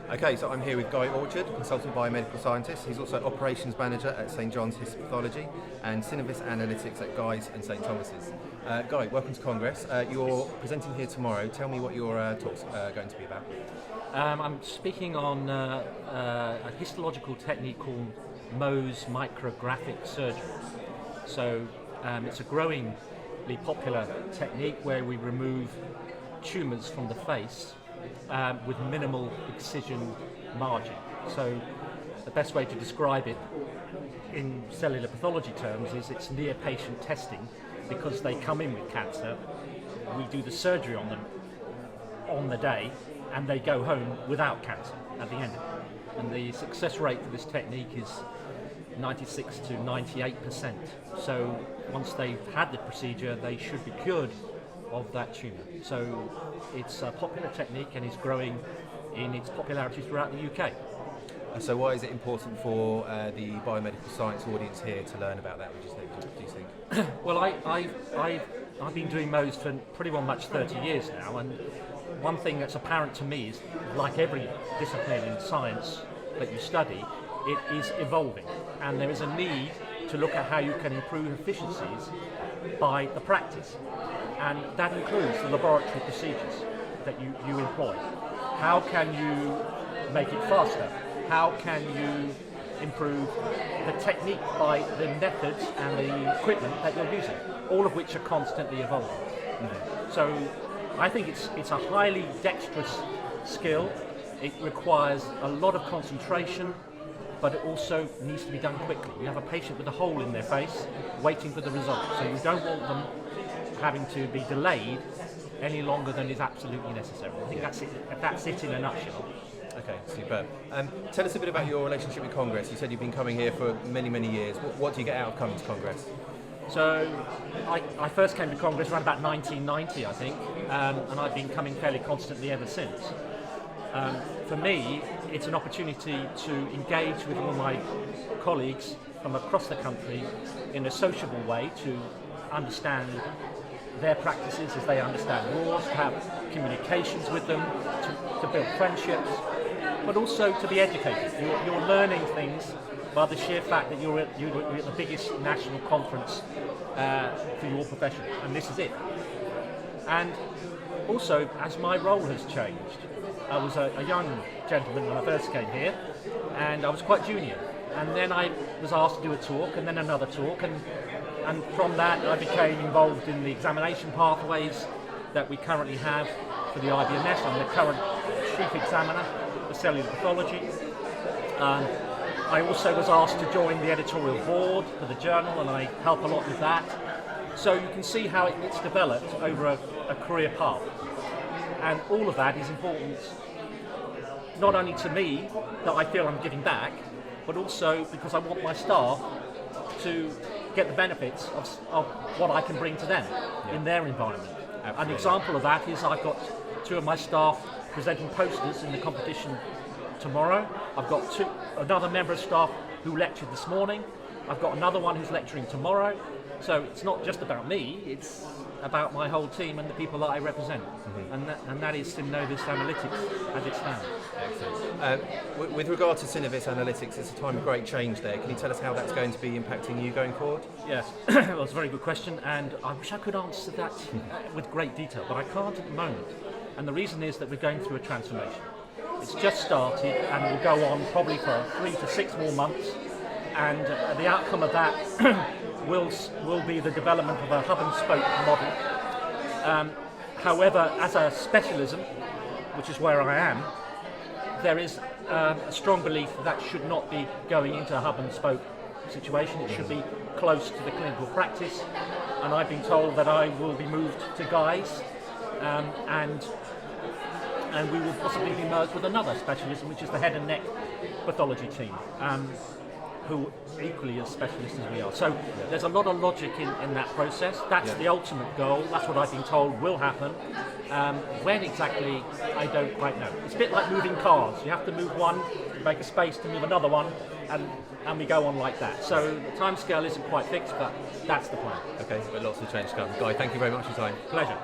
Okay, so I'm here with Guy Orchard, consultant biomedical scientist. He's also operations manager at St John's Histopathology and Synnovis Analytics at Guy's and St Thomas's. Guy, welcome to Congress. You're presenting here tomorrow. Tell me what your talk's going to be about. I'm speaking on a histological technique called Mohs micrographic surgery. So it's a growingly popular technique where we remove tumours from the face with minimal excision margin. So the best way to describe it in cellular pathology terms is it's near patient testing, because they come in with cancer, we do the surgery on them on the day, and they go home without cancer at the end of it. And the success rate for this technique is 96 to 98%. So once they've had the procedure, they should be cured of that tumour. So it's a popular technique and is growing in its popularity throughout the UK. So why is it important for the biomedical science audience here to learn about that, do you think? Well, I've been doing Mohs for pretty well much 30 years now, and one thing that's apparent to me is, like every discipline in science that you study, it is evolving, and there is a need to look at how you can improve efficiencies by the practice, and that includes the laboratory procedures that you employ. How can you make it faster? How can you improve the technique by the methods and the equipment that you're using, all of which are constantly evolving. Mm-hmm. So I think it's a highly dexterous skill. It requires a lot of concentration, but it also needs to be done quickly. You have a patient with a hole in their face waiting for the result, so you don't want them having to be delayed any longer than is absolutely necessary. I think that's it in a nutshell. Okay, superb. Tell us a bit about your relationship with Congress. You said you've been coming here for many, many years. What do you get out of coming to Congress? So I first came to Congress around about 1990, I think, and I've been coming fairly constantly ever since. For me, it's an opportunity to engage with all my colleagues from across the country in a sociable way, to understand their practices as they understand yours, to have communications with them, to build friendships, but also to be educated. You're learning things by the sheer fact that you're at the biggest national conference for your profession, and this is it. And also, as my role has changed, I was a young gentleman when I first came here, and I was quite junior. And then I was asked to do a talk, and then another talk, and from that I became involved in the examination pathways that we currently have for the IBMS. I'm the current chief examiner for cellular pathology. I also was asked to join the editorial board for the journal, and I help a lot with that. So you can see how it's developed over a career path. And all of that is important, not only to me, that I feel I'm giving back, but also because I want my staff to get the benefits of what I can bring to them in their environment. Absolutely. An example of that is I've got two of my staff presenting posters in the competition tomorrow. I've got another member of staff who lectured this morning. I've got another one who's lecturing tomorrow. So it's not just about me, it's about my whole team and the people that I represent. Mm-hmm. And that is Synnovis Analytics as it stands. Excellent. With regard to Synnovis Analytics, it's a time of great change there. Can you tell us how that's going to be impacting you going forward? Yes, well, it's a very good question, and I wish I could answer that with great detail, but I can't at the moment. And the reason is that we're going through a transformation. It's just started and will go on probably for 3 to 6 more months, and the outcome of that will be the development of a hub and spoke model. However, as a specialism, which is where I am, there is a strong belief that should not be going into a hub and spoke situation. It should be close to the clinical practice, and I've been told that I will be moved to Guy's, and we will possibly be merged with another specialism, which is the head and neck pathology team, who equally as specialists as we are. So there's a lot of logic in that process. That's the ultimate goal. That's what I've been told will happen. When exactly, I don't quite know. It's a bit like moving cars. You have to move one, make a space to move another one, and we go on like that. So the timescale isn't quite fixed, but that's the plan. Okay, but lots of change to come. Guy, thank you very much for your time. Pleasure.